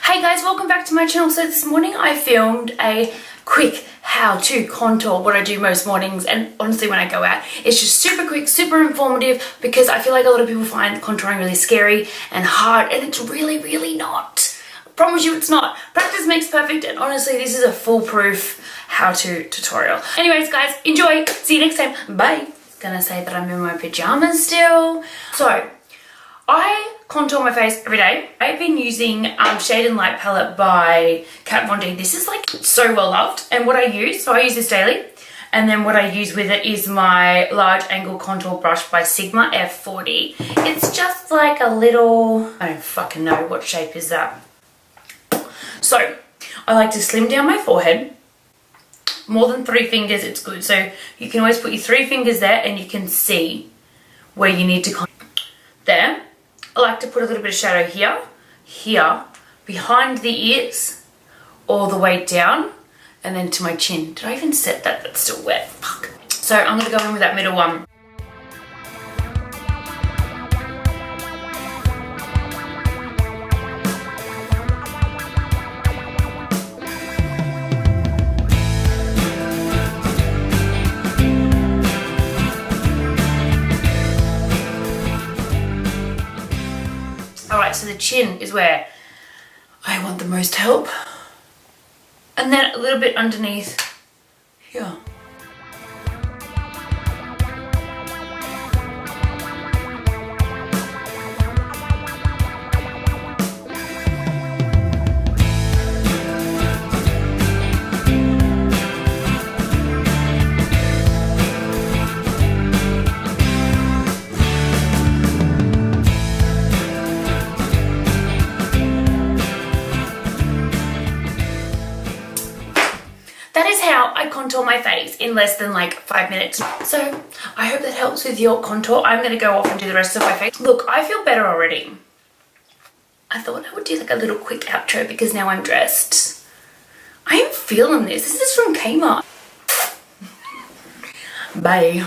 Hey guys, welcome back to my channel. So this morning I filmed a quick how to contour, what I do most mornings, and honestly when I go out it's just super quick, super informative, because I feel like a lot of people find contouring really scary and hard, and it's really not. I promise you it's not. Practice makes perfect, and honestly this is a foolproof how-to tutorial. Anyways guys, enjoy, see you next time, bye. Gonna say that I'm in my pajamas still. So I contour my face every day. I've been using Shade and Light palette by Kat Von D. This is like so well loved, and what I use, so I use this daily, and then what I use with it is my large angle contour brush by Sigma F40. It's just like a little, I don't fucking know what shape is that. So I like to slim down my forehead. More than 3 fingers, it's good. So you can always put your 3 fingers there and you can see where you need to contour. There. I like to put a little bit of shadow here, here, behind the ears, all the way down, and then to my chin. Did I even set that? That's still wet. Fuck. So I'm going to go in with that middle one. Alright, so the chin is where I want the most help. And then a little bit underneath here. That is how I contour my face in less than like 5 minutes. So I hope that helps with your contour. I'm going to go off and do the rest of my face. Look, I feel better already. I thought I would do like a little quick outro because now I'm dressed. I am feeling this. This is from Kmart. Bye.